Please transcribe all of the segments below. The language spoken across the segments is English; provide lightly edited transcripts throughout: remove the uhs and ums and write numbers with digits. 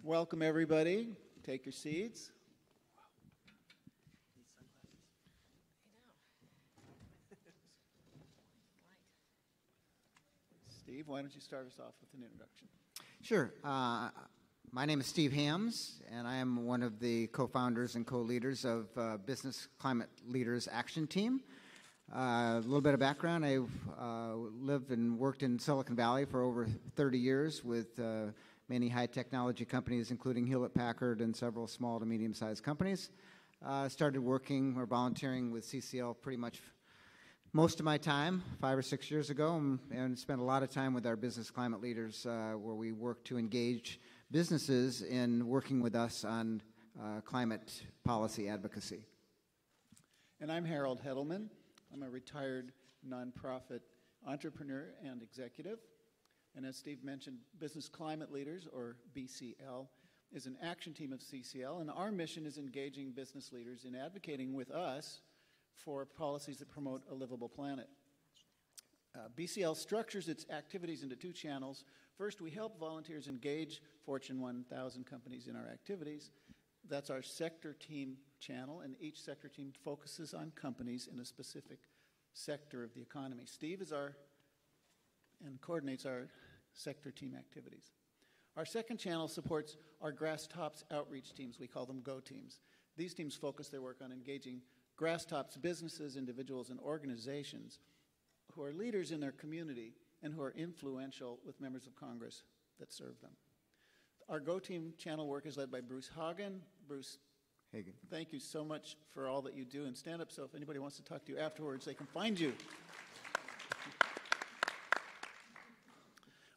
Welcome, everybody. Take your seats. Steve, why don't you start us off with an introduction? Sure. My name is Steve Hams, and I am one of the co-founders and co-leaders of Business Climate Leaders Action Team. A little bit of background. I've lived and worked in Silicon Valley for over 30 years with many high-technology companies, including Hewlett-Packard and several small to medium-sized companies. Started working or volunteering with CCL pretty much most of my time, 5 or 6 years ago, and spent a lot of time with our business climate leaders where we work to engage businesses in working with us on climate policy advocacy. And I'm Harold Hedelman. I'm a retired nonprofit entrepreneur and executive. And as Steve mentioned, Business Climate Leaders, or BCL, is an action team of CCL, and our mission is engaging business leaders in advocating with us for policies that promote a livable planet. BCL structures its activities into 2 channels. First, we help volunteers engage Fortune 1000 companies in our activities. That's our sector team channel, and each sector team focuses on companies in a specific sector of the economy. Steve is and coordinates our sector team activities. Our second channel supports our grass tops outreach teams. We call them GO teams. These teams focus their work on engaging grass tops businesses, individuals, and organizations who are leaders in their community and who are influential with members of Congress that serve them. Our GO team channel work is led by Bruce Hagen. Bruce, Hagen, thank you so much for all that you do, and stand up so if anybody wants to talk to you afterwards, they can find you.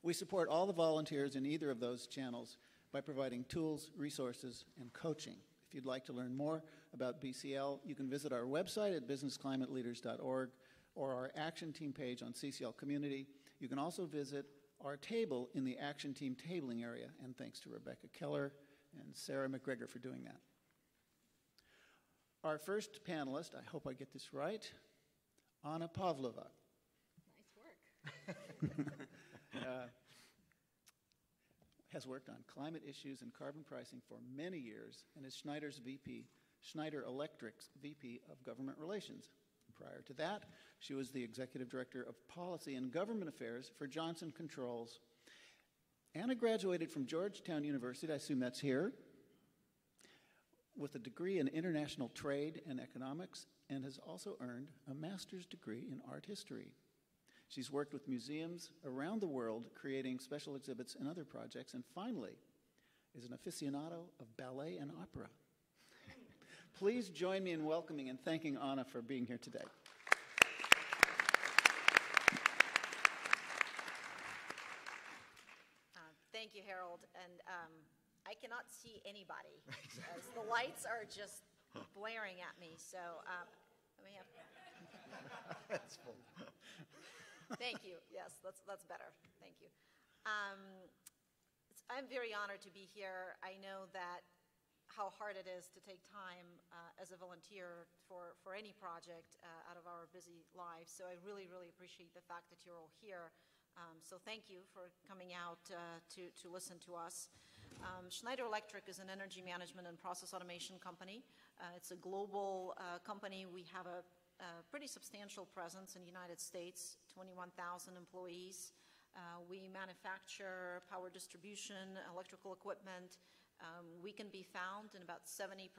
We support all the volunteers in either of those channels by providing tools, resources, and coaching. If you'd like to learn more about BCL, you can visit our website at businessclimateleaders.org or our Action Team page on CCL Community. You can also visit our table in the Action Team tabling area, and thanks to Rebecca Keller and Sarah McGregor for doing that. Our first panelist, I hope I get this right, Anna Pavlova. Nice work. Has worked on climate issues and carbon pricing for many years and is Schneider Electric's VP of Government Relations. Prior to that, she was the Executive Director of Policy and Government Affairs for Johnson Controls. Anna graduated from Georgetown University, I assume that's here, with a degree in International Trade and Economics, and has also earned a master's degree in art history. She's worked with museums around the world creating special exhibits and other projects, and finally is an aficionado of ballet and opera. Please join me in welcoming and thanking Anna for being here today. Thank you, Harold. And I cannot see anybody as the lights are just blaring at me. So let me have. That's full. Thank you. Yes, that's better. Thank you. I'm very honored to be here. I know that how hard it is to take time as a volunteer for any project out of our busy lives. So I really, really appreciate the fact that you're all here. So thank you for coming out to listen to us. Schneider Electric is an energy management and process automation company. It's a global company. We have a pretty substantial presence in the United States, 21,000 employees. We manufacture power distribution, electrical equipment. We can be found in about 70%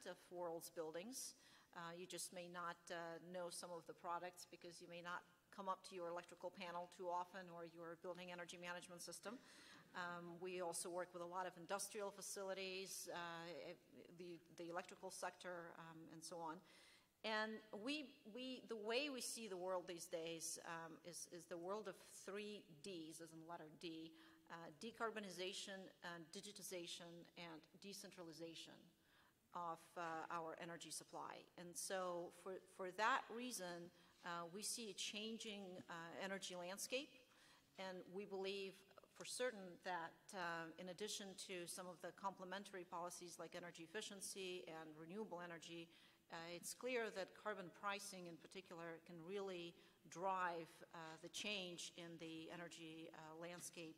of world's buildings. You just may not know some of the products because you may not come up to your electrical panel too often or your building energy management system. We also work with a lot of industrial facilities, the electrical sector, and so on. And the way we see the world these days is the world of 3 Ds, as in the letter D: decarbonization, digitization, and decentralization of our energy supply. And so for that reason, we see a changing energy landscape, and we believe for certain that in addition to some of the complementary policies like energy efficiency and renewable energy, it's clear that carbon pricing in particular can really drive the change in the energy landscape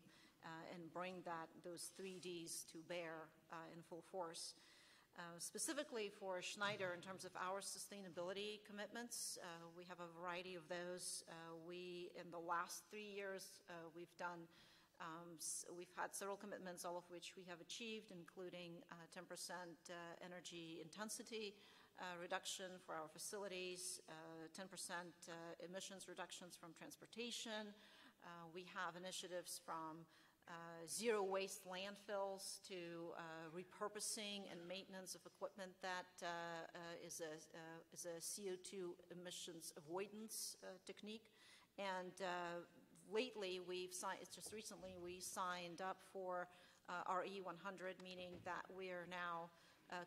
and bring those 3Ds to bear in full force. Specifically for Schneider, in terms of our sustainability commitments, we have a variety of those. In the last 3 years, we've had several commitments, all of which we have achieved, including 10% energy intensity reduction for our facilities, 10% emissions reductions from transportation. We have initiatives from zero waste landfills to repurposing and maintenance of equipment that is a CO2 emissions avoidance technique. And lately, just recently, we signed up for RE100, meaning that we are now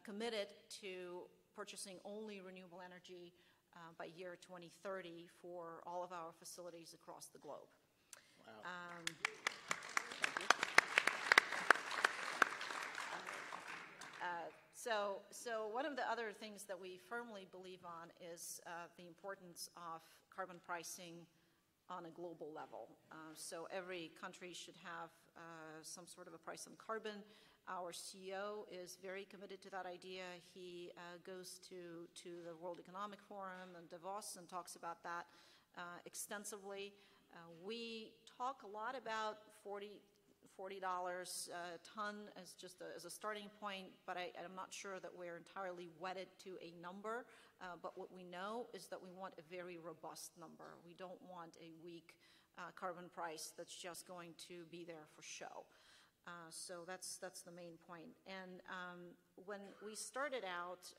committed to purchasing only renewable energy by year 2030 for all of our facilities across the globe. Wow. So one of the other things that we firmly believe on is the importance of carbon pricing on a global level. So every country should have some sort of a price on carbon. Our CEO is very committed to that idea. He goes to the World Economic Forum and Davos and talks about that extensively. We talk a lot about $40 a ton as just as a starting point, but I'm not sure that we're entirely wedded to a number. But what we know is that we want a very robust number. We don't want a weak carbon price that's just going to be there for show. So that's the main point. And when we started out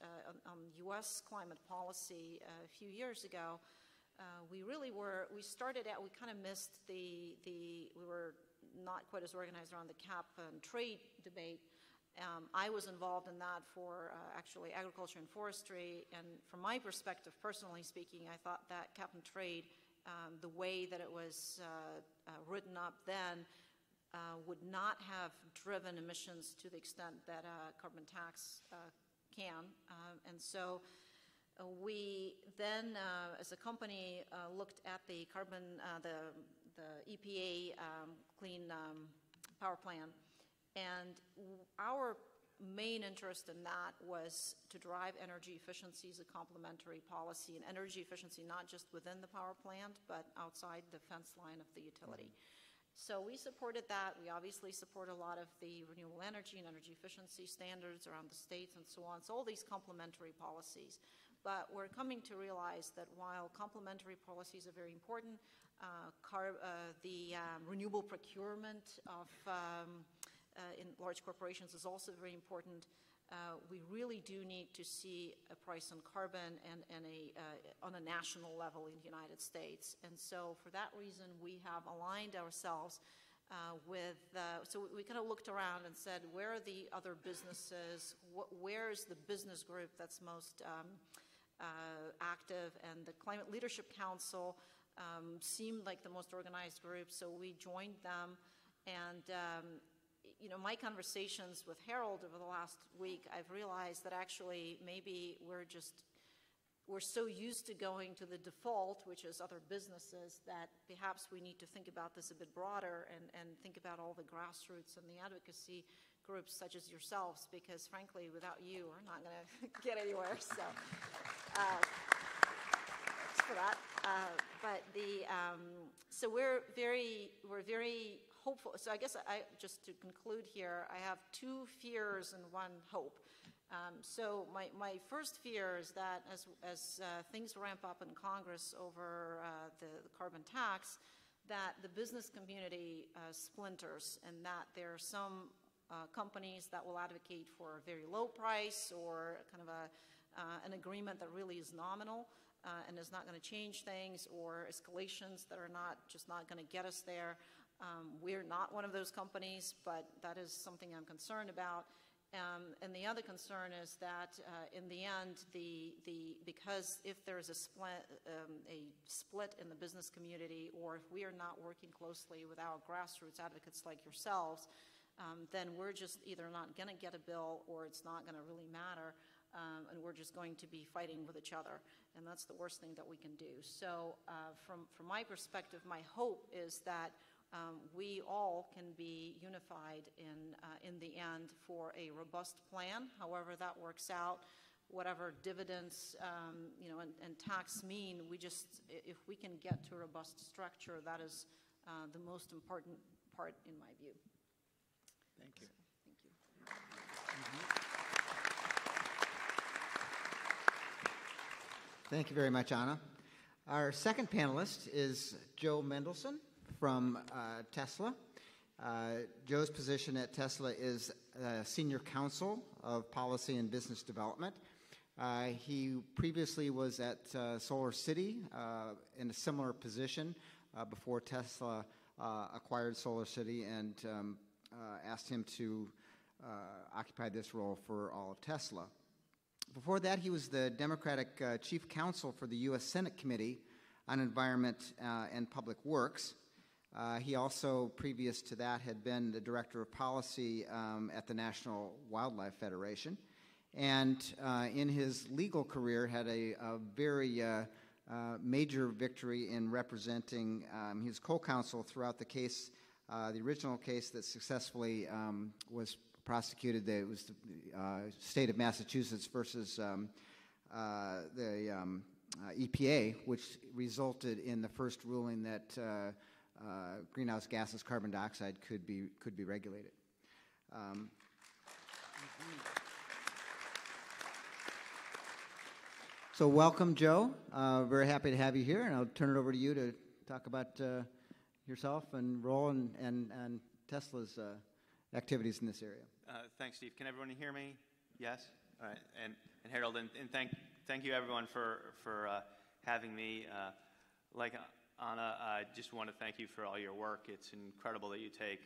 on U.S. climate policy a few years ago, we kind of missed we were not quite as organized around the cap and trade debate. I was involved in that for actually agriculture and forestry, and from my perspective, personally speaking, I thought that cap and trade, the way that it was written up then, would not have driven emissions to the extent that a carbon tax can. And so we then, as a company, looked at the the EPA Clean Power Plan, and our main interest in that was to drive energy efficiency as a complementary policy, and energy efficiency not just within the power plant, but outside the fence line of the utility. So we supported that. We obviously support a lot of the renewable energy and energy efficiency standards around the states and so on. So all these complementary policies. But we're coming to realize that while complementary policies are very important, the renewable procurement of in large corporations is also very important. We really do need to see a price on carbon and on a national level in the United States. And so for that reason, we have aligned ourselves so we kind of looked around and said, where are the other businesses? Where is the business group that's most active? And the Climate Leadership Council seemed like the most organized group, so we joined them. And my conversations with Harold over the last week, I've realized that actually maybe we're so used to going to the default, which is other businesses, that perhaps we need to think about this a bit broader and think about all the grassroots and the advocacy groups such as yourselves, because frankly, without you, we're not going to get anywhere. So thanks for that. So we're very hopeful. So I guess just to conclude here, I have two fears and one hope. So my first fear is that as things ramp up in Congress over the carbon tax, that the business community splinters, and that there are some companies that will advocate for a very low price or kind of an agreement that really is nominal and is not going to change things, or escalations that are just not going to get us there. We're not one of those companies, but that is something I'm concerned about. And the other concern is that in the end, because if there is a split in the business community, or if we are not working closely with our grassroots advocates like yourselves, then we're just either not going to get a bill, or it's not going to really matter, and we're just going to be fighting with each other. And that's the worst thing that we can do. So from my perspective, my hope is that we all can be unified in the end for a robust plan, however that works out, whatever dividends and tax mean. If we can get to a robust structure, that is the most important part in my view. Thank you. So, thank you. Thank you very much, Anna. Our second panelist is Joe Mendelson from Tesla. Joe's position at Tesla is Senior Counsel of Policy and Business Development. He previously was at Solar City in a similar position before Tesla acquired Solar City and asked him to occupy this role for all of Tesla. Before that, he was the Democratic Chief Counsel for the U.S. Senate Committee on Environment and Public Works. He also, previous to that, had been the Director of Policy at the National Wildlife Federation. And in his legal career, had a very major victory in representing, he was co-counsel throughout the case, the original case that successfully was prosecuted. It was the state of Massachusetts versus the EPA, which resulted in the first ruling that greenhouse gases, carbon dioxide, could be regulated. So welcome, Joe. Very happy to have you here, and I'll turn it over to you to talk about yourself and role and Tesla's activities in this area. Thanks, Steve. Can everyone hear me? Yes? All right. And Harold, and thank you everyone for having me. Like Anna, I just want to thank you for all your work. It's incredible that you take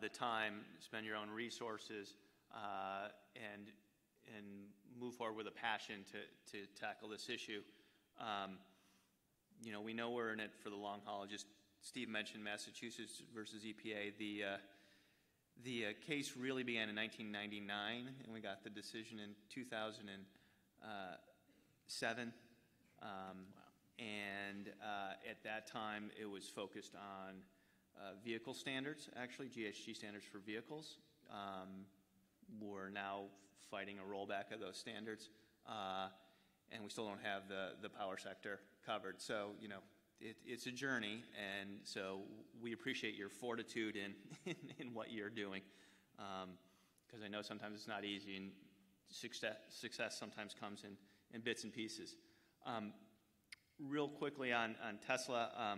the time, spend your own resources, and move forward with a passion to tackle this issue. We know we're in it for the long haul. Just Steve mentioned Massachusetts versus EPA. The case really began in 1999, and we got the decision in 2007. Wow. And at that time, it was focused on vehicle standards, actually, GHG standards for vehicles. We're now fighting a rollback of those standards, and we still don't have the power sector covered. So, it's a journey, and so we appreciate your fortitude in what you're doing, because I know sometimes it's not easy, and success sometimes comes in bits and pieces. Real quickly on Tesla,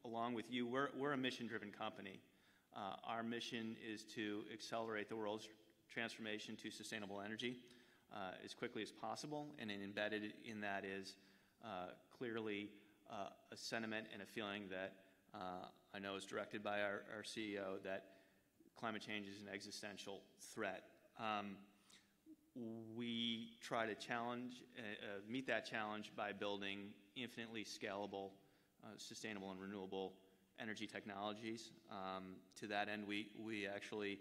along with you, we're a mission-driven company. Our mission is to accelerate the world's transformation to sustainable energy as quickly as possible, and embedded in that is clearly a sentiment and a feeling that I know is directed by our CEO, that climate change is an existential threat. We try to meet that challenge by building infinitely scalable, sustainable and renewable energy technologies. To that end, we actually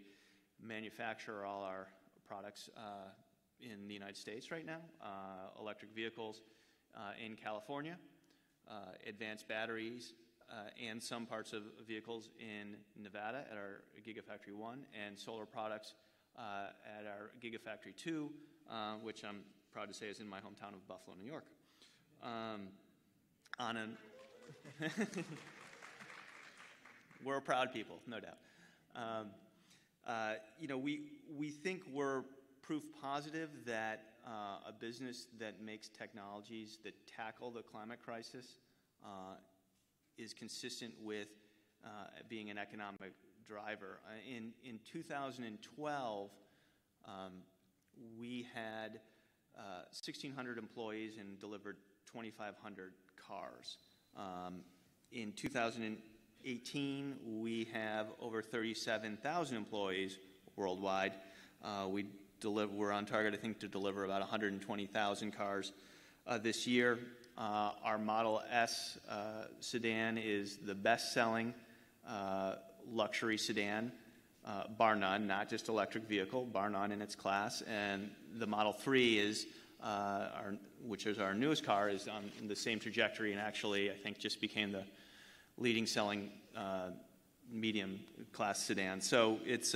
manufacture all our products in the United States right now, electric vehicles in California, advanced batteries, and some parts of vehicles in Nevada at our Gigafactory 1, and solar products at our Gigafactory 2, which I'm proud to say is in my hometown of Buffalo, New York. We're a proud people, no doubt. We think we're proof positive that a business that makes technologies that tackle the climate crisis is consistent with being an economic driver. In 2012, we had 1,600 employees and delivered 2,500 cars. In 2018, we have over 37,000 employees worldwide. We're on target, I think, to deliver about 120,000 cars this year. Our Model S sedan is the best-selling luxury sedan, bar none, not just electric vehicle, bar none in its class. And the Model 3 is, which is our newest car, is on the same trajectory, and actually, I think, just became the leading selling medium class sedan. So it's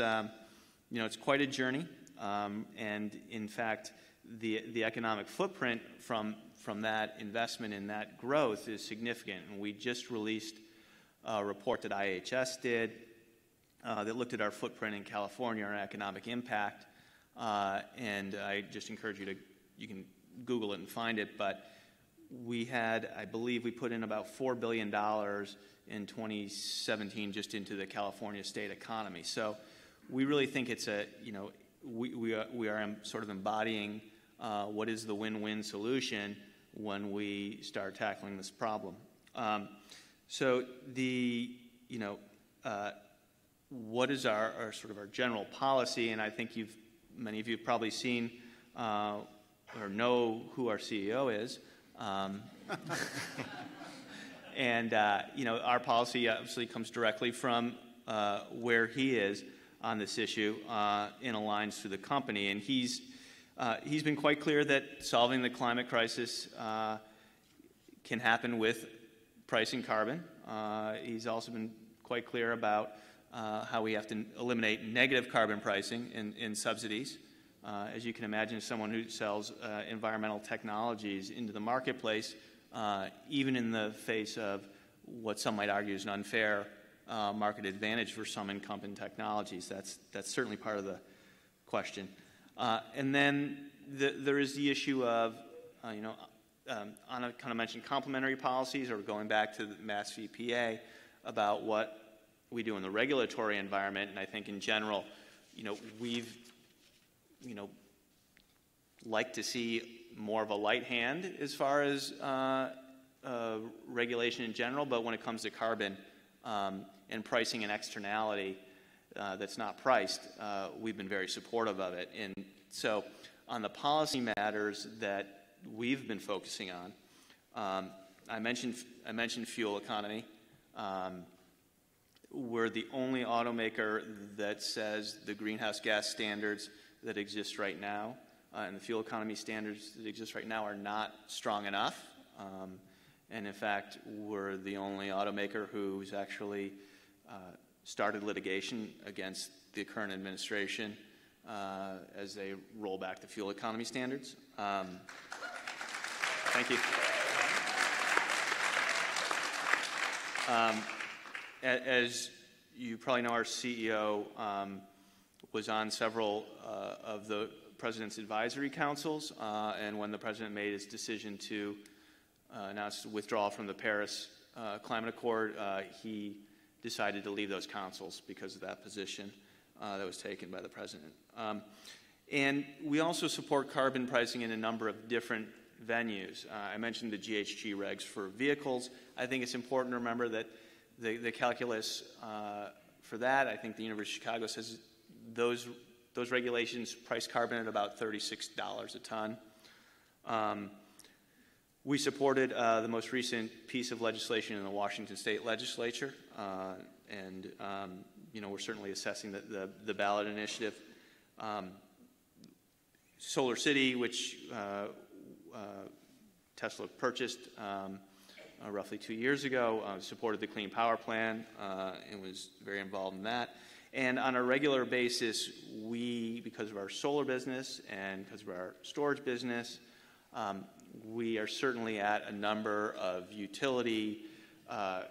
it's quite a journey, and in fact, the economic footprint from that investment in that growth is significant. And we just released a report that IHS did that looked at our footprint in California, our economic impact, and I just encourage you can Google it and find it, but I believe we put in about $4 billion in 2017 just into the California state economy. So we really think it's we are sort of embodying what is the win-win solution when we start tackling this problem. So what is our sort of our general policy? And I think many of you have probably seen or know who our CEO is. And our policy obviously comes directly from where he is on this issue and aligns to the company. And he's been quite clear that solving the climate crisis can happen with pricing carbon. He's also been quite clear about how we have to eliminate negative carbon pricing in subsidies. As you can imagine, someone who sells environmental technologies into the marketplace, even in the face of what some might argue is an unfair market advantage for some incumbent technologies, that's certainly part of the question. And then there is the issue of, Anna kind of mentioned complementary policies, or going back to the Mass VPA, about what we do in the regulatory environment. And I think in general, we've like to see more of a light hand as far as regulation in general, but when it comes to carbon and pricing and externality that's not priced, we've been very supportive of it. And so on the policy matters that we've been focusing on, I mentioned fuel economy. We're the only automaker that says the greenhouse gas standards that exist right now and the fuel economy standards that exist right now are not strong enough. And in fact, we're the only automaker who's actually started litigation against the current administration as they roll back the fuel economy standards. Thank you. As you probably know, our CEO was on several of the President's advisory councils, and when the President made his decision to announce withdrawal from the Paris Climate Accord, he decided to leave those councils because of that position that was taken by the President. And we also support carbon pricing in a number of different venues. I mentioned the GHG regs for vehicles. I think it's important to remember that the calculus for that, I think the University of Chicago says those regulations price carbon at about $36 a ton. We supported the most recent piece of legislation in the Washington State Legislature, and we're certainly assessing the ballot initiative. Solar City, which Tesla purchased roughly 2 years ago, supported the Clean Power Plan and was very involved in that. And on a regular basis, we, because of our solar business and because of our storage business, we are certainly at a number of utility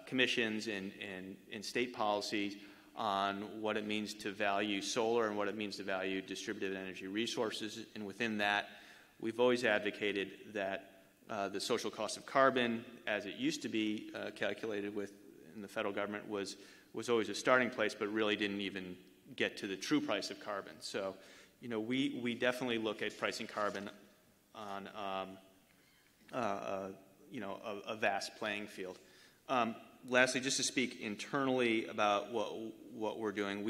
commissions and state policies on what it means to value solar and what it means to value distributed energy resources. And within that, we've always advocated that the social cost of carbon, as it used to be calculated in the federal government, was always a starting place, but really didn't even get to the true price of carbon. So, we definitely look at pricing carbon on a vast playing field. Lastly, just to speak internally about what we're doing,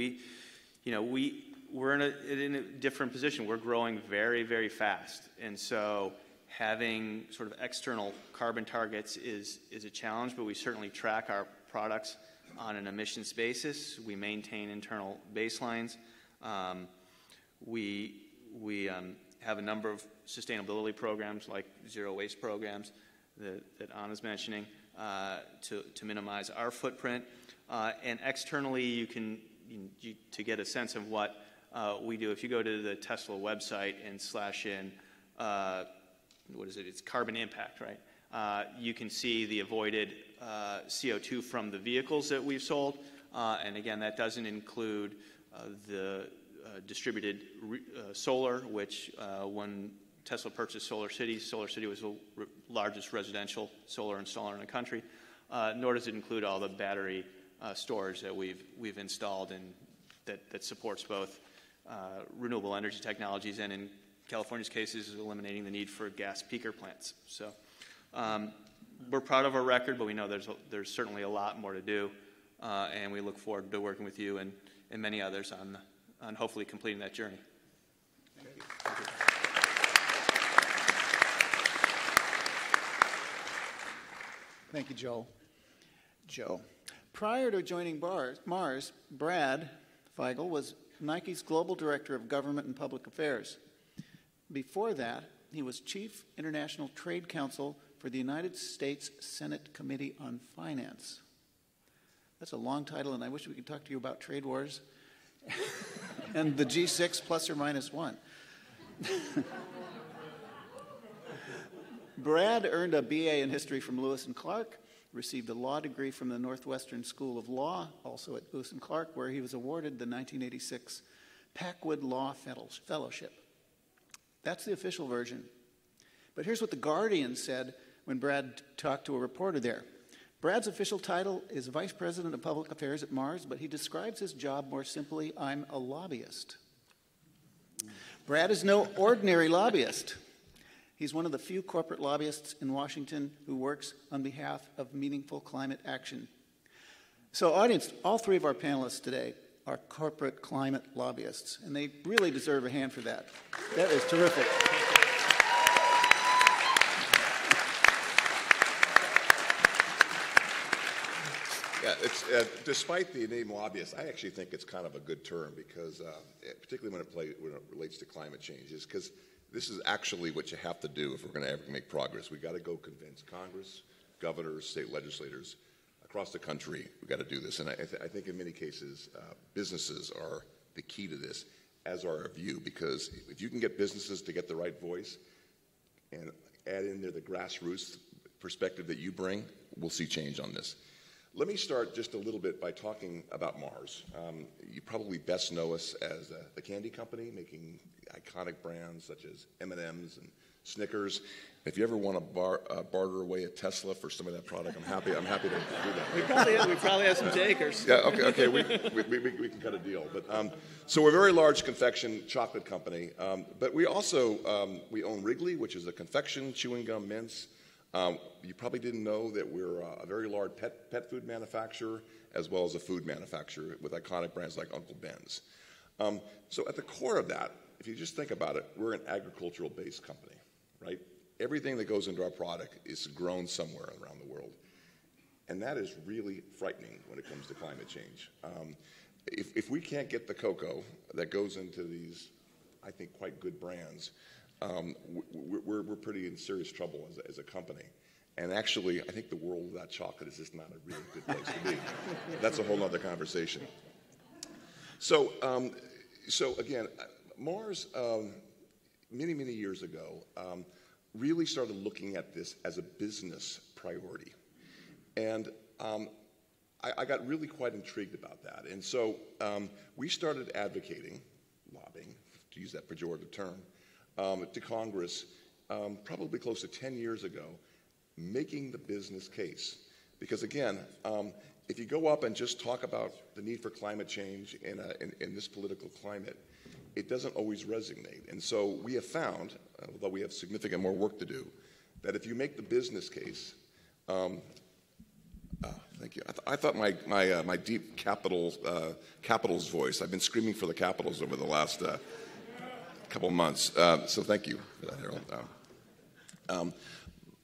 we're in a different position. We're growing very, very fast, and so having sort of external carbon targets is a challenge, but we certainly track our products on an emissions basis. We maintain internal baselines. We have a number of sustainability programs like zero waste programs that Anna's mentioning. to minimize our footprint. And externally, to get a sense of what we do, if you go to the Tesla website and slash in, what is it? It's carbon impact, right? You can see the avoided CO2 from the vehicles that we've sold. And again, that doesn't include the distributed solar, which when Tesla purchased Solar City was the largest residential solar installer in the country, nor does it include all the battery storage that we've installed and that supports both renewable energy technologies and, in California's case, is eliminating the need for gas peaker plants. So we're proud of our record, but we know there's certainly a lot more to do, and we look forward to working with you and many others on hopefully completing that journey. Thank you. Thank you. Thank you, Joe. Prior to joining Mars, Brad Figel was Nike's Global Director of Government and Public Affairs. Before that, he was Chief International Trade Counsel for the United States Senate Committee on Finance. That's a long title, and I wish we could talk to you about trade wars and the G6 plus or minus one. Brad earned a BA in history from Lewis and Clark, received a law degree from the Northwestern School of Law, also at Lewis and Clark, where he was awarded the 1986 Packwood Law Fellowship. That's the official version. But here's what The Guardian said when Brad talked to a reporter there. Brad's official title is Vice President of Public Affairs at Mars, but he describes his job more simply, I'm a lobbyist. Brad is no ordinary lobbyist. He's one of the few corporate lobbyists in Washington who works on behalf of meaningful climate action. So, audience, all three of our panelists today are corporate climate lobbyists, and they really deserve a hand for that. That is terrific. Yeah, despite the name lobbyist, I actually think it's kind of a good term because, particularly when it relates to climate changes, because this is actually what you have to do if we're going to ever make progress. We've got to go convince Congress, governors, state legislators across the country. We've got to do this. And I think in many cases, businesses are the key to this, as are our view, because if you can get businesses to get the right voice and add in there the grassroots perspective that you bring, we'll see change on this. Let me start just a little bit by talking about Mars. You probably best know us as the candy company, making iconic brands such as M&Ms and Snickers. If you ever want to barter away a Tesla for some of that product, I'm happy to do that. We probably have some takers. Yeah, okay, we can cut a deal. But so we're a very large confection chocolate company, but we also we own Wrigley, which is a confection chewing gum mints. You probably didn't know that we're a very large pet food manufacturer as well as a food manufacturer with iconic brands like Uncle Ben's. So at the core of that, if you just think about it, we're an agricultural-based company, right? Everything that goes into our product is grown somewhere around the world. And that is really frightening when it comes to climate change. If we can't get the cocoa that goes into these, I think, quite good brands, we're pretty in serious trouble as a company. And actually, I think the world without chocolate is just not a really good place to be. That's a whole other conversation. So again, Mars, many, many years ago, really started looking at this as a business priority. And I got really quite intrigued about that. And so we started advocating, lobbying, to use that pejorative term, to Congress probably close to 10 years ago, making the business case. Because again, if you go up and just talk about the need for climate change in this political climate, it doesn't always resonate. And so we have found, although we have significant more work to do, that if you make the business case, thank you. I thought my deep Capitals voice, I've been screaming for the Capitals over the last couple months, so thank you for that, Harold.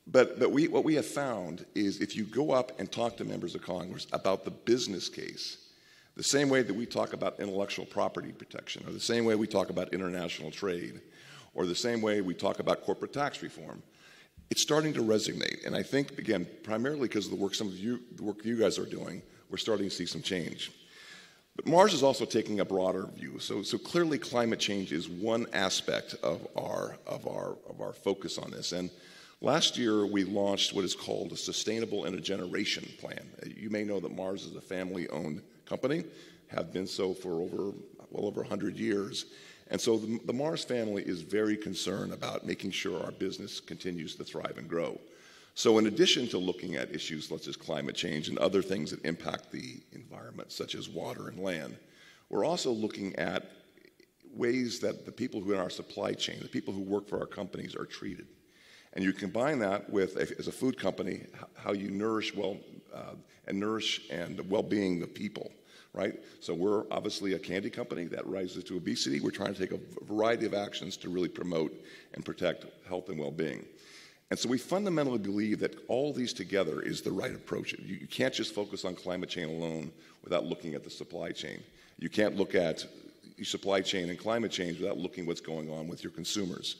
But what we have found is if you go up and talk to members of Congress about the business case, the same way that we talk about intellectual property protection, or the same way we talk about international trade, or the same way we talk about corporate tax reform, it's starting to resonate. And I think, again, primarily because of the work you guys are doing, we're starting to see some change. But Mars is also taking a broader view. So clearly climate change is one aspect of our focus on this. And last year we launched what is called a Sustainable Intergeneration Plan. You may know that Mars is a family-owned company, have been so for well over 100 years. And so the Mars family is very concerned about making sure our business continues to thrive and grow. So in addition to looking at issues such as climate change and other things that impact the environment, such as water and land, we're also looking at ways that the people who are in our supply chain, the people who work for our companies, are treated. And you combine that with, as a food company, how you nourish and the well-being of people. Right? So we're obviously a candy company that rises to obesity. We're trying to take a variety of actions to really promote and protect health and well-being. And so we fundamentally believe that all these together is the right approach. You can't just focus on climate change alone without looking at the supply chain. You can't look at supply chain and climate change without looking at what's going on with your consumers.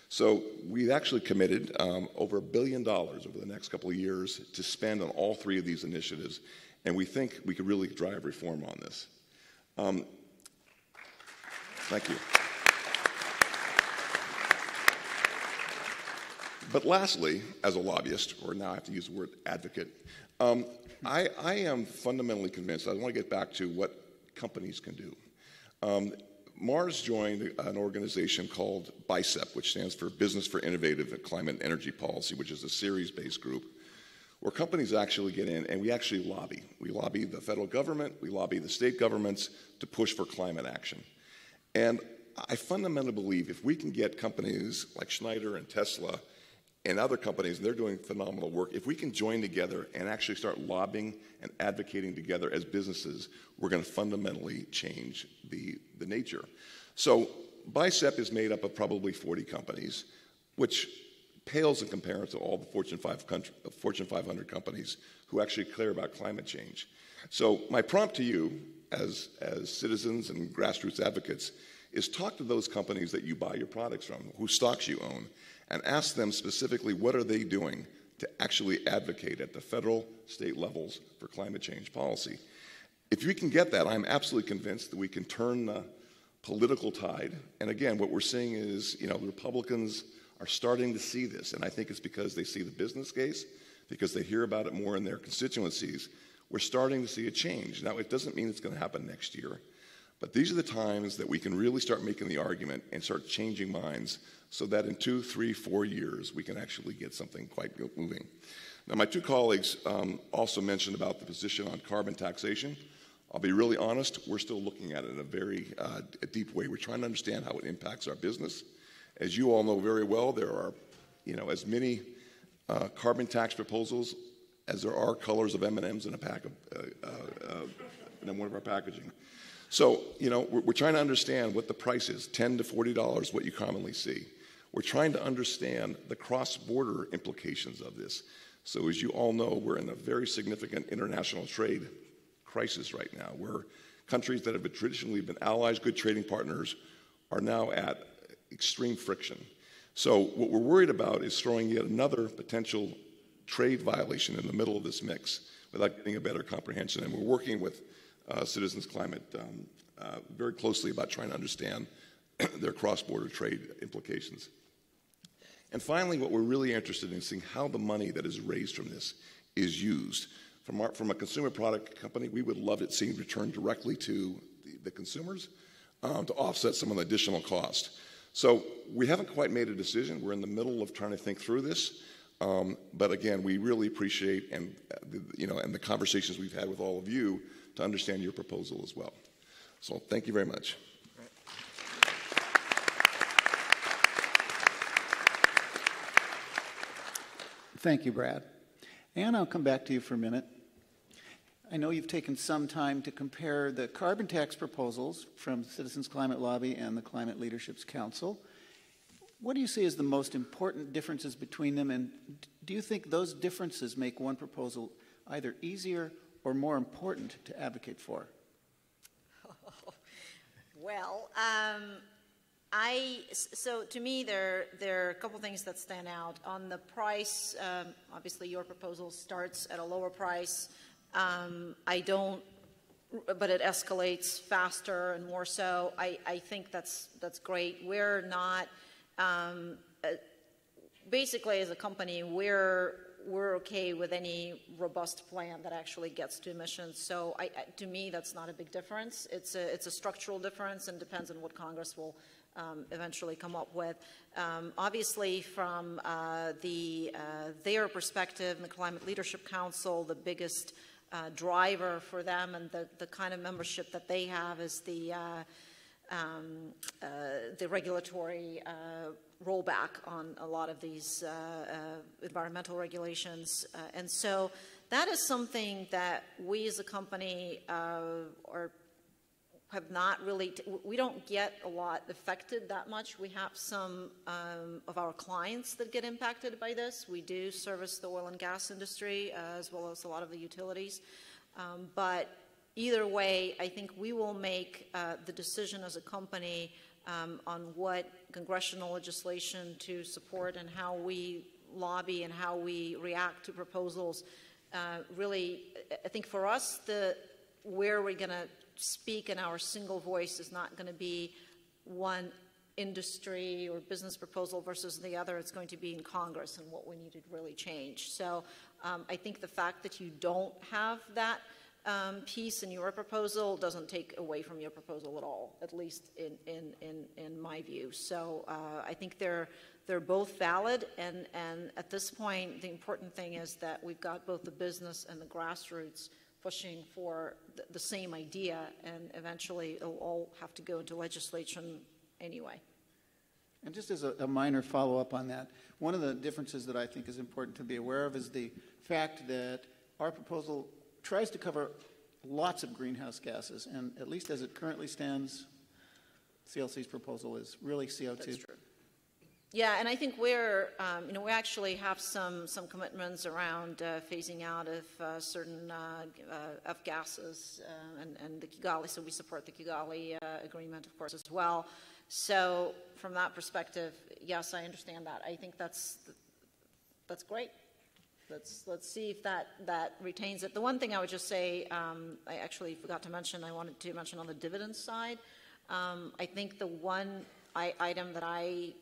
So we've actually committed over $1 billion over the next couple of years to spend on all three of these initiatives. And we think we could really drive reform on this. Thank you. But lastly, as a lobbyist, or now I have to use the word advocate, I am fundamentally convinced, I want to get back to what companies can do. Mars joined an organization called BICEP, which stands for Business for Innovative Climate and Energy Policy, which is a series-based group, where companies actually get in and we actually lobby. We lobby the federal government, we lobby the state governments to push for climate action. And I fundamentally believe if we can get companies like Schneider and Tesla and other companies, and they're doing phenomenal work, if we can join together and actually start lobbying and advocating together as businesses, we're going to fundamentally change the nature. So BICEP is made up of probably 40 companies, which pales in comparison to all the Fortune 500 companies who actually care about climate change. So my prompt to you as citizens and grassroots advocates is talk to those companies that you buy your products from, whose stocks you own, and ask them specifically what are they doing to actually advocate at the federal, state levels for climate change policy. If we can get that, I'm absolutely convinced that we can turn the political tide. And again, what we're seeing is, the Republicans are starting to see this, and I think it's because they see the business case, because they hear about it more in their constituencies. We're starting to see a change. Now, it doesn't mean it's going to happen next year, but these are the times that we can really start making the argument and start changing minds so that in 2, 3, 4 years, we can actually get something quite moving. Now, my two colleagues also mentioned about the position on carbon taxation. I'll be really honest, we're still looking at it in a very deep way. We're trying to understand how it impacts our business. As you all know very well, there are, as many carbon tax proposals as there are colors of M&Ms in a pack of, in one of our packaging. So, we're trying to understand what the price is, $10 to $40, what you commonly see. We're trying to understand the cross-border implications of this. So as you all know, we're in a very significant international trade crisis right now, where countries that have traditionally been allies, good trading partners, are now at extreme friction. So what we're worried about is throwing yet another potential trade violation in the middle of this mix without getting a better comprehension. And we're working with Citizens Climate very closely about trying to understand their cross-border trade implications. And finally, what we're really interested in is seeing how the money that is raised from this is used. From a consumer product company, we would love it seen returned directly to the consumers to offset some of the additional cost. So we haven't quite made a decision. We're in the middle of trying to think through this. But again, we really appreciate and the conversations we've had with all of you to understand your proposal as well. So thank you very much. Thank you, Brad. And I'll come back to you for a minute. I know you've taken some time to compare the carbon tax proposals from Citizens Climate Lobby and the Climate Leadership's Council. What do you see as the most important differences between them, and do you think those differences make one proposal either easier or more important to advocate for? Well, So to me, there are a couple things that stand out. On the price, obviously your proposal starts at a lower price. But it escalates faster and more so. I think that's great. We're not, basically as a company, we're okay with any robust plan that actually gets to emissions. So to me, that's not a big difference. It's a structural difference and depends on what Congress will eventually come up with. Obviously, from their perspective, in the Climate Leadership Council, the biggest driver for them and the kind of membership that they have is the regulatory rollback on a lot of these environmental regulations. And so that is something that we as a company have not really, we don't get a lot affected that much. We have some of our clients that get impacted by this. We do service the oil and gas industry as well as a lot of the utilities. But either way, I think we will make the decision as a company on what congressional legislation to support and how we lobby and how we react to proposals. Really, I think for us, where we're going to speak in our single voice is not going to be one industry or business proposal versus the other. It's going to be in Congress and what we need to really change. So I think the fact that you don't have that piece in your proposal doesn't take away from your proposal at all, at least in my view. So I think they're both valid, and at this point, the important thing is that we've got both the business and the grassroots pushing for the same idea, and eventually it'll all have to go into legislation anyway. And just as a minor follow-up on that, one of the differences that I think is important to be aware of is the fact that our proposal tries to cover lots of greenhouse gases, and at least as it currently stands, CLC's proposal is really CO2. That's true. Yeah, and I think we actually have some commitments around phasing out of certain F gases and the Kigali, so we support the Kigali agreement, of course, as well. So from that perspective, yes, I understand that. I think that's great. Let's see if that retains it. The one thing I would just say, I actually forgot to mention, I wanted to mention on the dividend side, I think the one item that I'm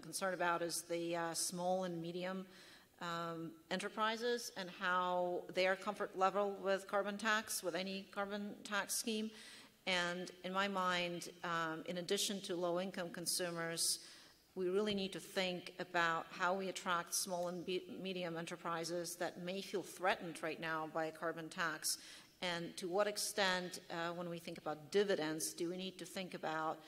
concerned about is the small and medium enterprises and how their comfort level with carbon tax, with any carbon tax scheme. And in my mind, in addition to low-income consumers, we really need to think about how we attract small and medium enterprises that may feel threatened right now by a carbon tax. And to what extent, when we think about dividends, do we need to think about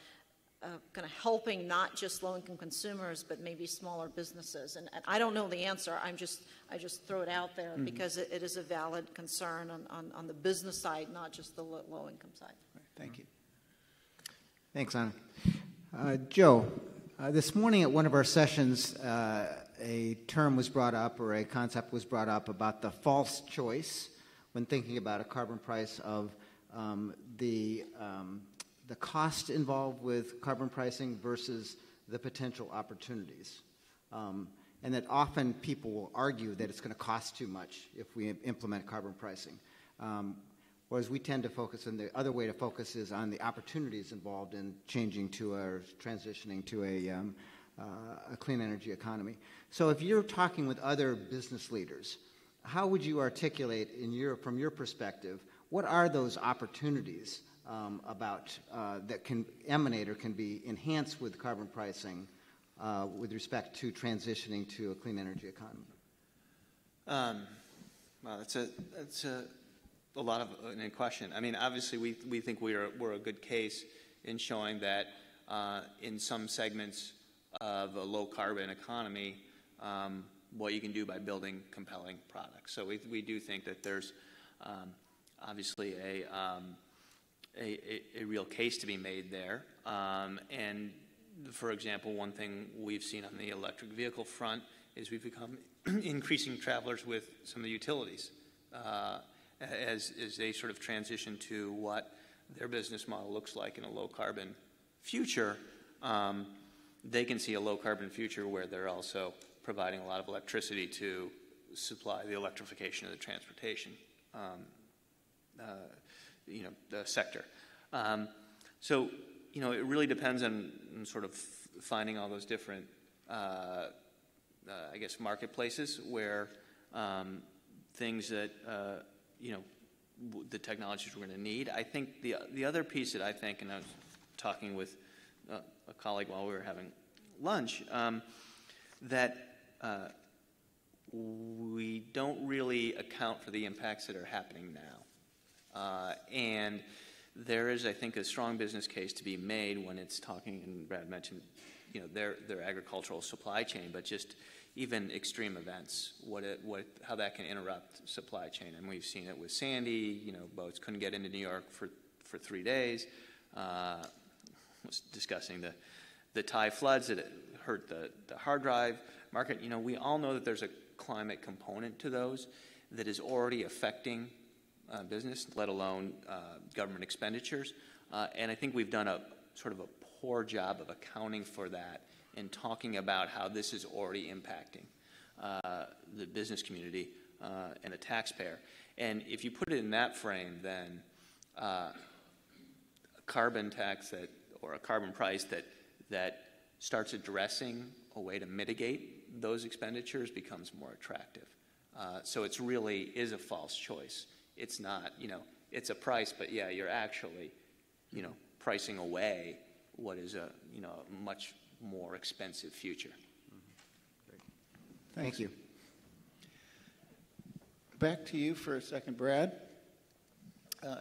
kind of helping not just low-income consumers, but maybe smaller businesses? And I don't know the answer. I just throw it out there because it is a valid concern on the business side, not just the low-income side. Right. Thank you. Thanks, Anna. Joe, this morning at one of our sessions, a term was brought up, or a concept was brought up about the false choice when thinking about a carbon price of the cost involved with carbon pricing versus the potential opportunities. And that often people will argue that it's going to cost too much if we implement carbon pricing. Whereas we tend to focus, and the other way to focus is on the opportunities involved in changing to or transitioning to a clean energy economy. So if you're talking with other business leaders, how would you articulate from your perspective, what are those opportunities that can emanate or can be enhanced with carbon pricing with respect to transitioning to a clean energy economy? Well, that's a lot of a question. I mean, obviously, we think we're a good case in showing that in some segments of a low carbon economy, what you can do by building compelling products. So we do think that there's obviously a real case to be made there. And for example, one thing we've seen on the electric vehicle front is we've become increasing travelers with some of the utilities as they sort of transition to what their business model looks like in a low carbon future, they can see a low-carbon future where they're also providing a lot of electricity to supply the electrification of the transportation the sector. So, it really depends on sort of finding all those different, I guess, marketplaces where things that, the technologies we're going to need. I think the other piece that I think, and I was talking with a colleague while we were having lunch, that we don't really account for the impacts that are happening now. And there is, I think, a strong business case to be made when it's talking, and Brad mentioned, their agricultural supply chain, but just even extreme events, how that can interrupt supply chain. And we've seen it with Sandy, boats couldn't get into New York for 3 days. Was discussing the Thai floods that hurt the hard drive market. We all know that there's a climate component to those that is already affecting business, let alone government expenditures. And I think we've done a sort of a poor job of accounting for that and talking about how this is already impacting the business community and a taxpayer. And if you put it in that frame, then a carbon tax or a carbon price that starts addressing a way to mitigate those expenditures becomes more attractive. So it's really is a false choice. It's not, it's a price, but yeah, you're actually, pricing away what is a, much more expensive future. Mm-hmm. Thank you. Back to you for a second, Brad.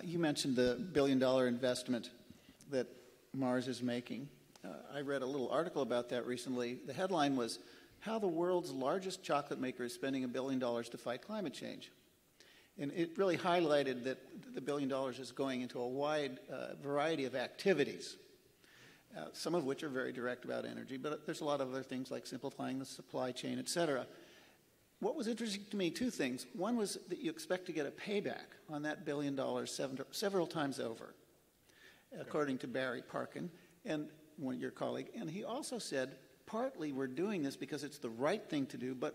You mentioned the billion-dollar investment that Mars is making. I read a little article about that recently. The headline was, "How the World's Largest Chocolate Maker is Spending $1 billion to Fight Climate Change." And it really highlighted that the $1 billion is going into a wide variety of activities, some of which are very direct about energy, but there's a lot of other things like simplifying the supply chain, et cetera. What was interesting to me, two things. One was that you expect to get a payback on that $1 billion several times over, according to Barry Parkin, and your colleague. And he also said, partly we're doing this because it's the right thing to do, but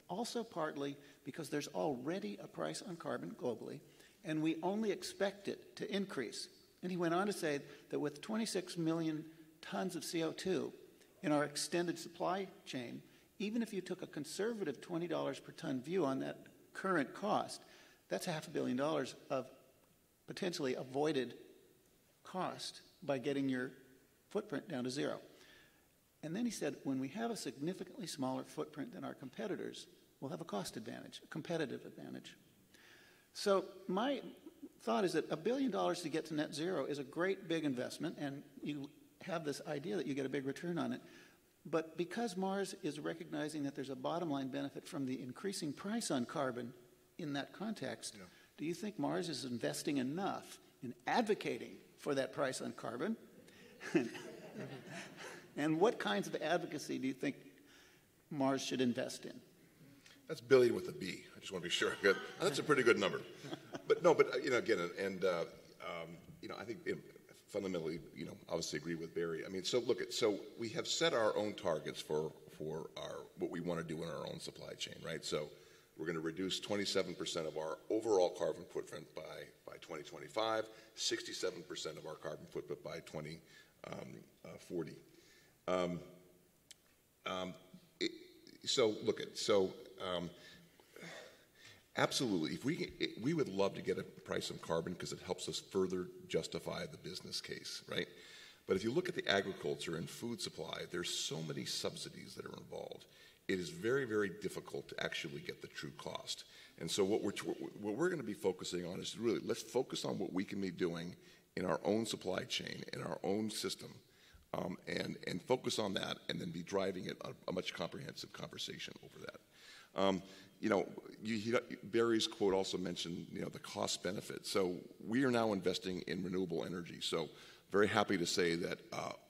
also partly because there's already a price on carbon globally, and we only expect it to increase. And he went on to say that with 26 million tons of CO2 in our extended supply chain, even if you took a conservative $20 per ton view on that current cost, that's $500 million of potentially avoided cost by getting your footprint down to zero. And then he said, when we have a significantly smaller footprint than our competitors, we'll have a cost advantage, a competitive advantage. So my thought is that $1 billion to get to net zero is a great big investment, and you have this idea that you get a big return on it. But because Mars is recognizing that there's a bottom line benefit from the increasing price on carbon in that context, do you think Mars is investing enough in advocating for that price on carbon? And what kinds of advocacy do you think Mars should invest in? That's billion with a B. I just want to be sure. Good. That's a pretty good number. But no, but again, and I think fundamentally, obviously agree with Barry. I mean, so so we have set our own targets for what we want to do in our own supply chain, right? So we're going to reduce 27% of our overall carbon footprint by 2025, 67% of our carbon footprint by 2040. Absolutely. We would love to get a price on carbon because it helps us further justify the business case, right? But if you look at the agriculture and food supply, there's so many subsidies that are involved. It is very, very difficult to actually get the true cost. And so what we're going to be focusing on is really, let's focus on what we can be doing in our own supply chain, in our own system, and focus on that, and then be driving it a much comprehensive conversation over that. Barry's quote also mentioned, the cost benefit. So we are now investing in renewable energy. So very happy to say that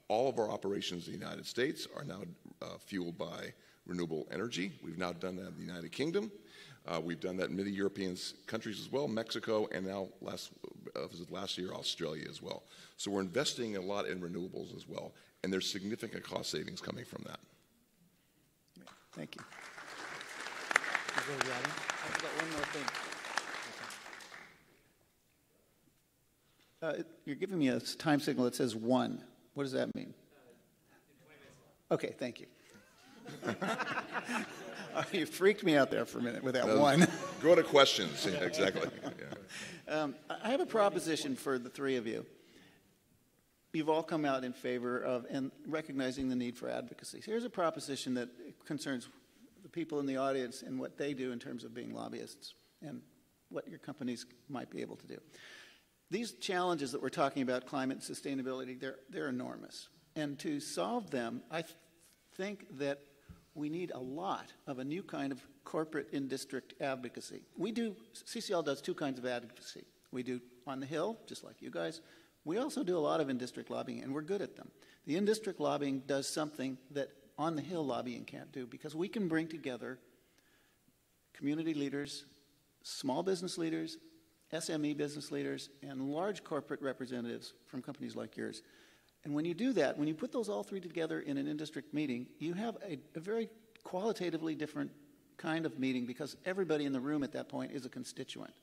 all of our operations in the United States are now fueled by renewable energy. We've now done that in the United Kingdom. We've done that in many European countries as well, Mexico, and now last year, Australia as well. So we're investing a lot in renewables as well, and there's significant cost savings coming from that. Thank you. I've got one more thing. You're giving me a time signal that says 1. What does that mean? In 20 minutes. Okay, thank you. You freaked me out there for a minute with that 1. Go to questions. Yeah, exactly. Yeah. I have a proposition for the three of you. You've all come out in favor of and recognizing the need for advocacy. Here's a proposition that concerns the people in the audience and what they do in terms of being lobbyists and what your companies might be able to do. These challenges that we're talking about, climate and sustainability, they're enormous. And to solve them, I think that we need a lot of a new kind of corporate in-district advocacy. CCL does 2 kinds of advocacy. We do on the Hill, just like you guys. We also do a lot of in-district lobbying, and we're good at them. The in-district lobbying does something that on the Hill lobbying can't do, because we can bring together community leaders, small business leaders, SME business leaders, and large corporate representatives from companies like yours. And when you do that, when you put those all 3 together in an in-district meeting, you have a very qualitatively different kind of meeting, because everybody in the room at that point is a constituent.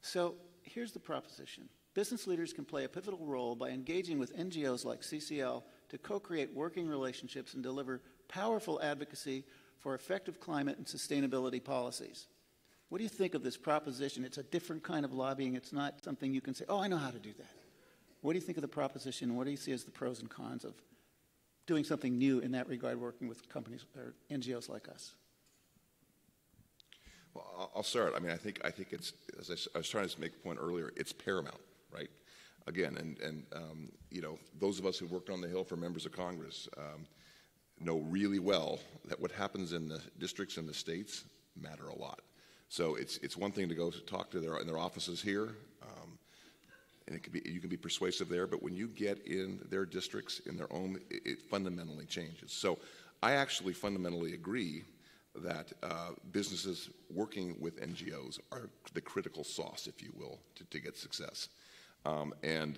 So here's the proposition. Business leaders can play a pivotal role by engaging with NGOs like CCL to co-create working relationships and deliver powerful advocacy for effective climate and sustainability policies. What do you think of this proposition? It's a different kind of lobbying. It's not something you can say, oh, I know how to do that. What do you think of the proposition? What do you see as the pros and cons of doing something new in that regard, working with companies or NGOs like us? Well, I'll start. I mean, I think it's, as I was trying to make a point earlier, it's paramount, right? Again, and you know, those of us who worked on the Hill for members of Congress know really well that what happens in the districts and the states matter a lot. So it's one thing to go to talk to in their offices here, and you can be persuasive there, but when you get in their districts, in their own, it fundamentally changes. So I actually fundamentally agree that businesses working with NGOs are the critical sauce, if you will, to get success. Again,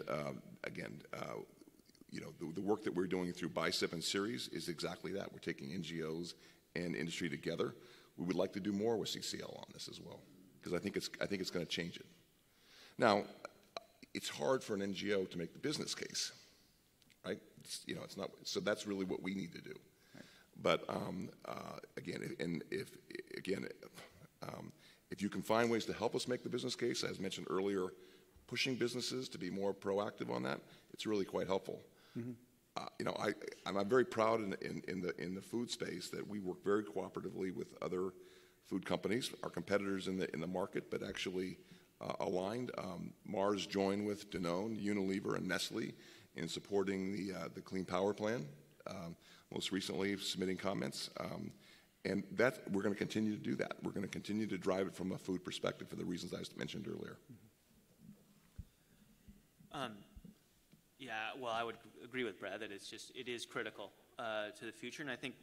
you know, the work that we're doing through BICEP and Series is exactly that. We're taking NGOs and industry together. We would like to do more with CCL on this as well, because I think it's going to change it. Now, it's hard for an NGO to make the business case, right? You know, it's not. So that's really what we need to do. Right. But again, if you can find ways to help us make the business case, as mentioned earlier, pushing businesses to be more proactive on that, it's really quite helpful. Mm-hmm. You know, I'm very proud in the food space that we work very cooperatively with other food companies, our competitors in the market, but actually aligned. Mars joined with Danone, Unilever, and Nestle in supporting the Clean Power Plan. Most recently, submitting comments, and that we're going to continue to do that. We're going to continue to drive it from a food perspective for the reasons I mentioned earlier. Yeah, well, I would agree with Brad that it is critical to the future, and I think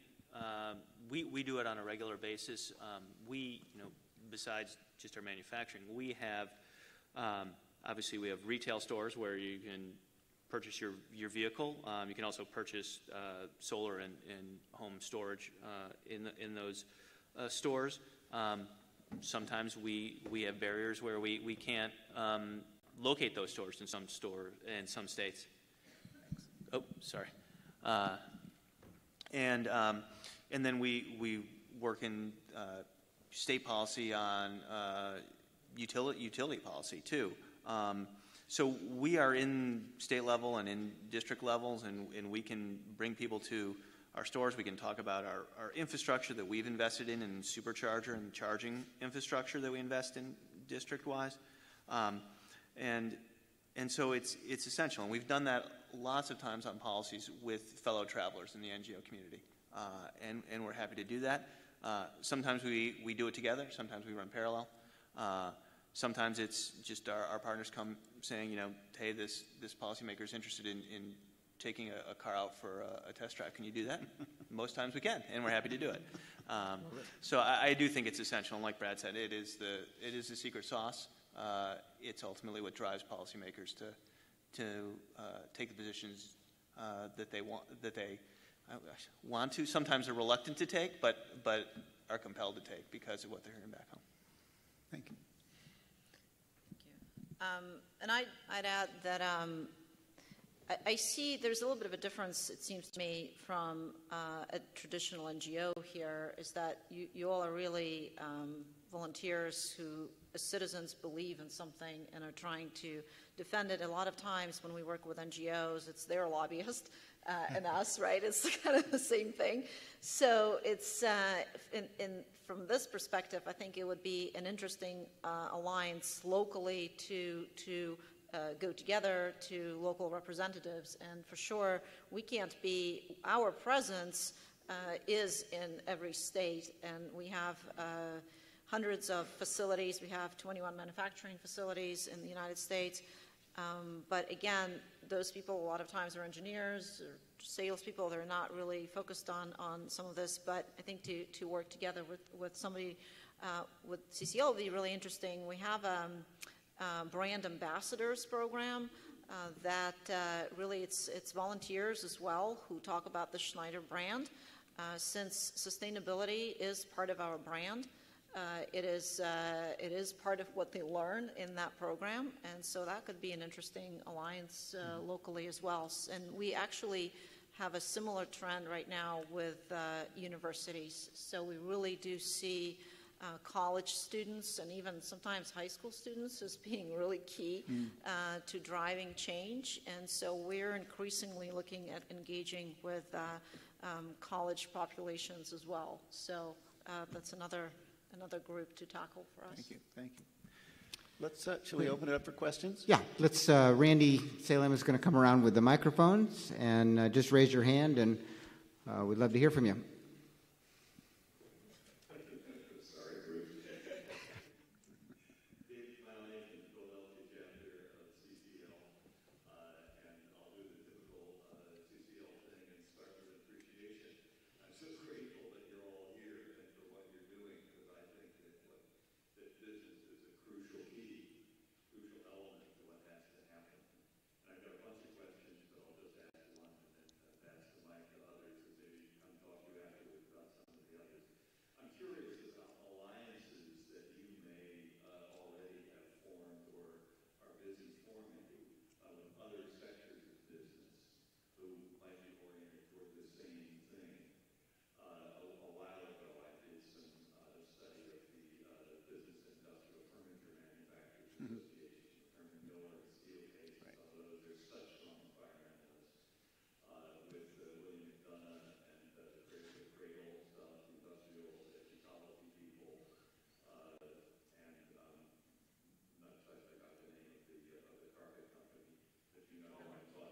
we do it on a regular basis. We, you know, besides just our manufacturing, we have obviously we have retail stores where you can purchase your vehicle. You can also purchase solar and home storage in those stores. Sometimes we have barriers where we can't locate those stores in some states. Oh, sorry. And then we work in state policy on utility policy too. So we are in state level and in district levels, and we can bring people to our stores. We can talk about our infrastructure that we've invested in supercharger and charging infrastructure that we invest in district-wise. And so it's essential, and we've done that lots of times on policies with fellow travelers in the NGO community, and we're happy to do that. Sometimes we do it together. Sometimes we run parallel. Sometimes it's just our partners come saying, you know, hey, this policymaker is interested in taking a car out for a test drive. Can you do that? most times we can, and we're happy to do it. So I do think it's essential, and like Brad said, it is the secret sauce. It's ultimately what drives policymakers to take the positions that they want to. Sometimes they're reluctant to take, but are compelled to take because of what they're hearing back home. Thank you. And I'd add that I see there's a little bit of a difference, it seems to me, from a traditional NGO here, is that you all are really volunteers who, as citizens, believe in something and are trying to defend it. A lot of times when we work with NGOs, it's their lobbyist and us, right? It's kind of the same thing. So it's, from this perspective, I think it would be an interesting alliance locally to go together to local representatives. And for sure, we can't be, our presence is in every state, and we have hundreds of facilities. We have 21 manufacturing facilities in the United States. But again, those people a lot of times are engineers or salespeople. They're not really focused on some of this. But I think to work together with somebody, with CCL would be really interesting. We have a brand ambassadors program that really it's volunteers as well who talk about the Schneider brand. Since sustainability is part of our brand, it is part of what they learn in that program, and so that could be an interesting alliance locally as well. And we actually have a similar trend right now with universities. So we really do see college students and even sometimes high school students as being really key to driving change. And so we're increasingly looking at engaging with college populations as well. So that's another group to tackle for us. Thank you. Thank you. Let's, shall we open it up for questions? Yeah, let's, Randy Salem is going to come around with the microphones, and just raise your hand, and we'd love to hear from you.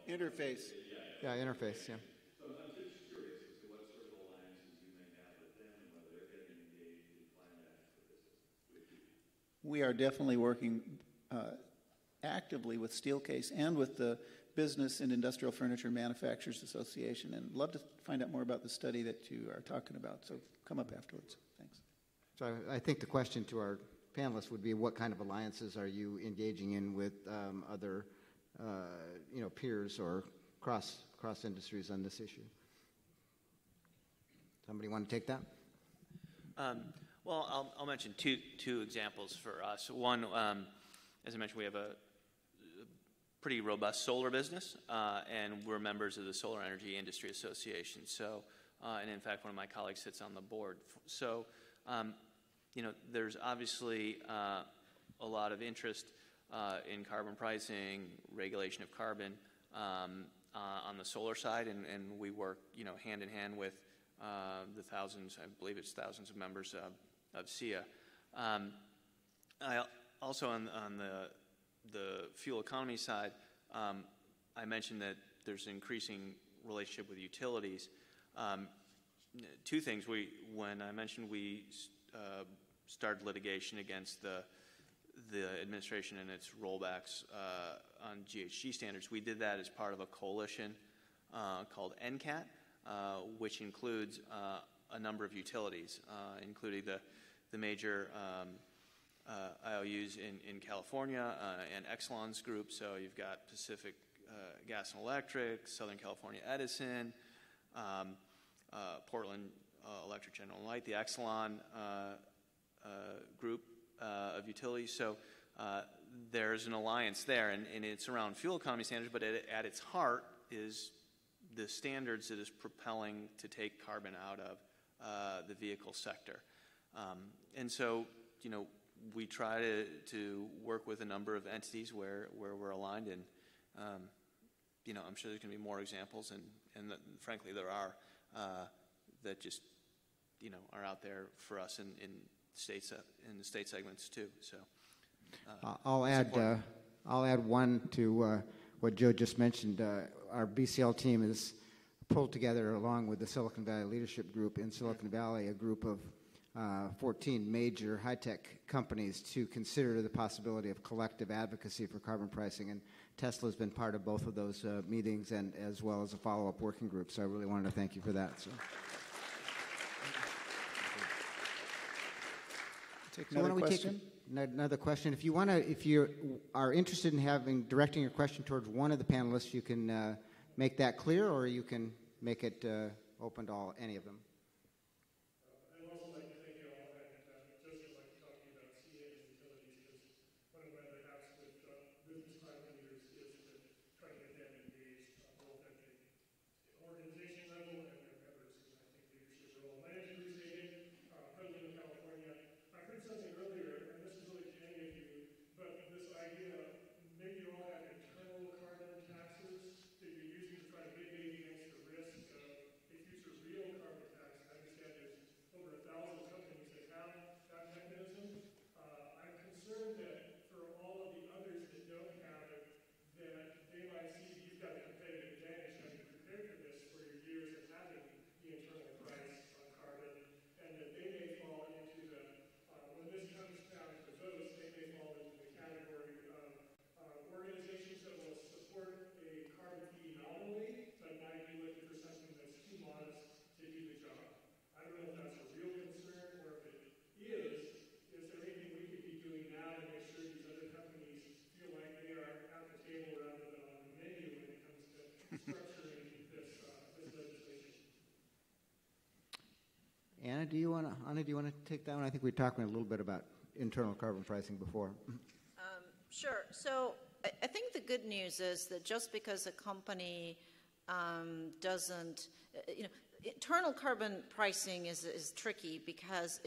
Interface. Yeah, interface, yeah. So I'm just curious as to what sort of alliances you may have with them and whether they're getting engaged in climate activism with you. We are definitely working actively with Steelcase and with the Business and Industrial Furniture Manufacturers Association, and love to find out more about the study that you are talking about. So come up afterwards. Thanks. So I think the question to our panelists would be, what kind of alliances are you engaging in with other peers or cross industries on this issue? Somebody want to take that? Well, I'll mention two examples for us. One, as I mentioned, we have a pretty robust solar business, and we're members of the Solar Energy Industry Association. So, and in fact, one of my colleagues sits on the board. So, there's obviously a lot of interest in carbon pricing, regulation of carbon on the solar side, and we work, hand in hand with the thousands, I believe it's thousands of members of SEIA. I also on the fuel economy side, I mentioned that there's an increasing relationship with utilities. Two things. When I mentioned we started litigation against the administration and its rollbacks on GHG standards, we did that as part of a coalition called NCAT, which includes a number of utilities, including the major IOUs in California and Exelon's group. So you've got Pacific Gas and Electric, Southern California Edison, Portland Electric General Light, the Exelon group of utilities. So there's an alliance there, and it's around fuel economy standards, but at its heart is the standards that is propelling to take carbon out of the vehicle sector. And so, we try to work with a number of entities where we're aligned, and I'm sure there's going to be more examples, and frankly there are that just are out there for us in the state segments too. So I'll add one to what Joe just mentioned. Our BCL team has pulled together, along with the Silicon Valley Leadership Group in Silicon Valley, a group of 14 major high-tech companies to consider the possibility of collective advocacy for carbon pricing, and Tesla's been part of both of those meetings, and as well as a follow-up working group. So I really wanted to thank you for that. So. Take another question. Another question. If you are interested in directing your question towards one of the panelists, you can make that clear, or you can make it open to any of them. I'd also like to thank you all, and Joseph, I'd like to talk to you about CA and utilities, because one of my other apps with business climate leaders is to try to get them engaged both at the organization level and their members, because I think leadership role. My name is Bruce Hagan, president of California. I heard something earlier, and this is really to any of you, but this idea, maybe you all have internal carbon taxes that you're using to try to mitigate against the risk of a future real carbon tax. I understand there's over 1,000 companies that have that mechanism. I'm concerned that for all of the others that don't have it, that they might see you've got a competitive advantage having prepared for this for your years of having the internal price on carbon, and that they may fall into the, when this comes down to votes, they may fall into the category of organizations that will support a carbon fee nominally, but might be looking for something that's too modest to do the job. I don't know if that's a real concern, or if it is there anything we could be doing now to make sure these other companies feel like they are at the table rather than on the menu when it comes to structuring this legislation? Anna, do you want to take that one? I think we were talking a little bit about internal carbon pricing before. Sure. So I think the good news is that just because a company doesn't, internal carbon pricing is tricky because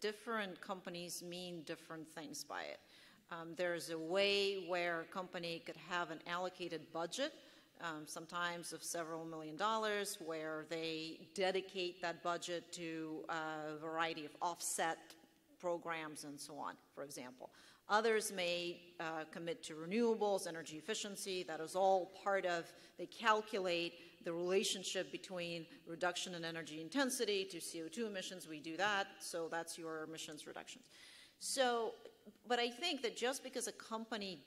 different companies mean different things by it. There's a way where a company could have an allocated budget, sometimes of several $1 million, where they dedicate that budget to a variety of offset programs and so on, for example. Others may commit to renewables, energy efficiency. That is all part of, they calculate the relationship between reduction in energy intensity to CO2 emissions. We do that, so that's your emissions reductions. So, but I think that just because a company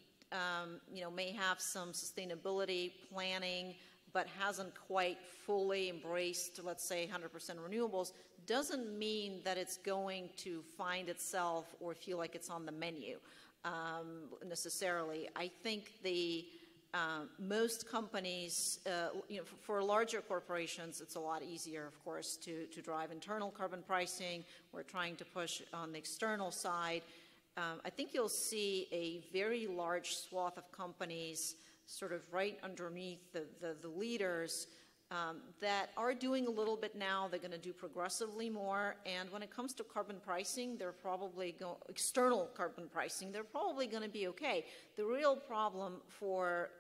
may have some sustainability planning but hasn't quite fully embraced, let's say, 100% renewables, doesn't mean that it's going to find itself or feel like it's on the menu necessarily. I think most companies, for larger corporations, it's a lot easier, of course, to drive internal carbon pricing. We're trying to push on the external side. I think you'll see a very large swath of companies sort of right underneath the leaders that are doing a little bit now. They're going to do progressively more. And when it comes to carbon pricing, they're probably external carbon pricing, they're probably going to be okay. The real problem for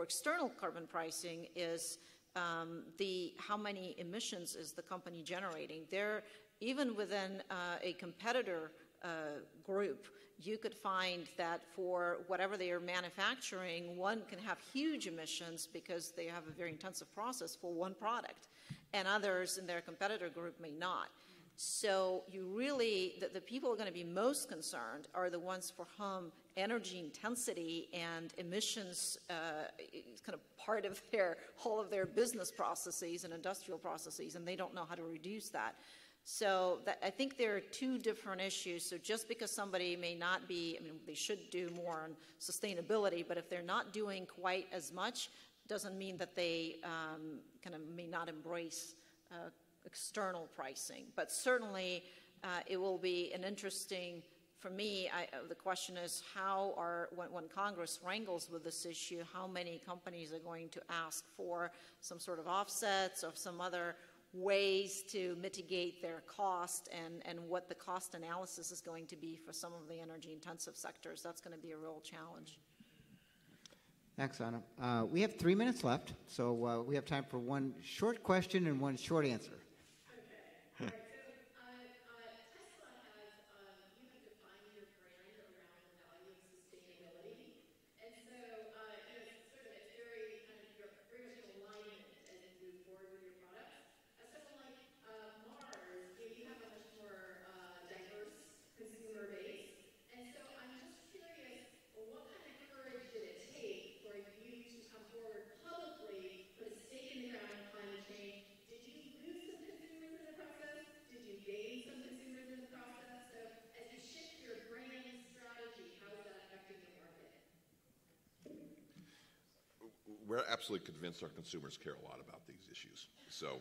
external carbon pricing is how many emissions is the company generating. Even within a competitor group, you could find that for whatever they are manufacturing, one can have huge emissions because they have a very intensive process for one product, and others in their competitor group may not. So you really, the people who are going to be most concerned are the ones for whom energy intensity and emissions is kind of part of all of their business processes and industrial processes, and they don't know how to reduce that. So I think there are two different issues. So just because somebody may not be, I mean, they should do more on sustainability, but if they're not doing quite as much, doesn't mean that they kind of may not embrace external pricing. But certainly it will be an interesting, for me, the question is when Congress wrangles with this issue, how many companies are going to ask for some sort of offsets or some other ways to mitigate their cost, and what the cost analysis is going to be for some of the energy intensive sectors. That's going to be a real challenge. Thanks, Anna. We have 3 minutes left, so we have time for one short question and one short answer. Okay. All right. So Tesla has, you have defined your brand around the value of sustainability. And so, sort of it's very kind of, you're very much in alignment as you move forward with your products. Someone like Mars, you have a much more diverse consumer base. And so I'm just curious, what kind of courage did it take for you to come forward publicly, put a stake in the ground on climate change? Did you lose some consumers in the process? Did you gain some consumers in the process? So as you shift your brand strategy, how is that affecting your market? We're absolutely convinced our consumers care a lot about these issues. So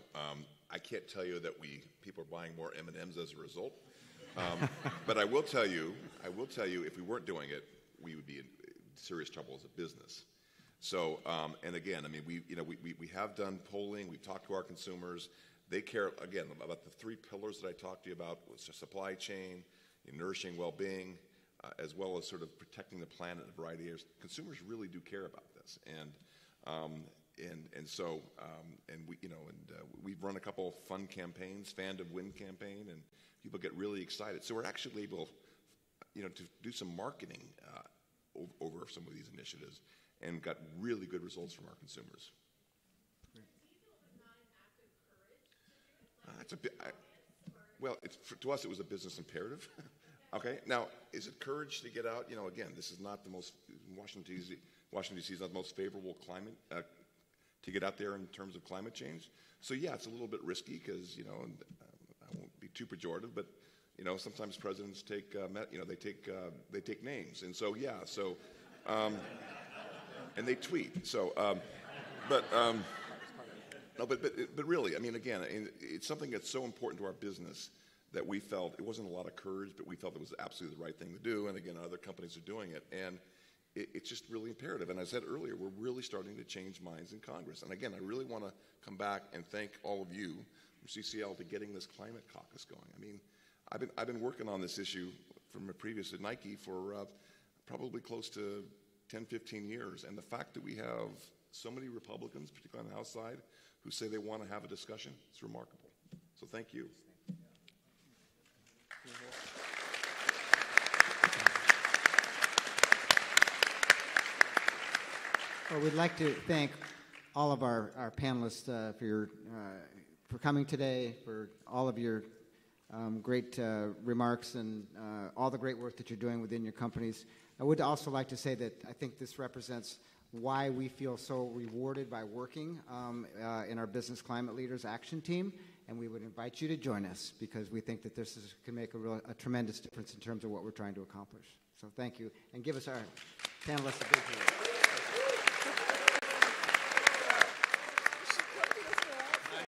I can't tell you that people are buying more M&Ms as a result. But I will tell you, if we weren't doing it, we would be in serious trouble as a business. So, and again, I mean, we have done polling. We've talked to our consumers. They care, again, about the 3 pillars that I talked to you about: was supply chain, nourishing well-being, as well as sort of protecting the planet in a variety of areas. Consumers really do care about this, and we've run a couple of fun campaigns, Fan to Win campaign, and people get really excited. So we're actually able, to do some marketing over some of these initiatives, and got really good results from our consumers. Do you feel it was not an act of courage to do it? Well, to us, it was a business imperative. Okay. Now, is it courage to get out? Again, this is not the most, Washington, D.C. is not the most favorable climate to get out there in terms of climate change. So yeah, it's a little bit risky because, I won't be too pejorative, but sometimes presidents take, they take names, and so yeah, so, and they tweet. So, but really, I mean, again, it's something that's so important to our business that we felt it wasn't a lot of courage, but we felt it was absolutely the right thing to do. And again, other companies are doing it, and it's just really imperative. And as I said earlier, we're really starting to change minds in Congress. And again, I really want to come back and thank all of you from CCL to getting this climate caucus going. I mean, I've been working on this issue from a previous at Nike for probably close to 10, 15 years. And the fact that we have so many Republicans, particularly on the House side, who say they want to have a discussion, it's remarkable. So thank you. Well, we'd like to thank all of our panelists for coming today, for all of your great remarks and all the great work that you're doing within your companies. I would also like to say that I think this represents why we feel so rewarded by working in our Business Climate Leaders Action Team, and we would invite you to join us because we think that this can make a tremendous difference in terms of what we're trying to accomplish. So thank you, and give us our panelists a big hand.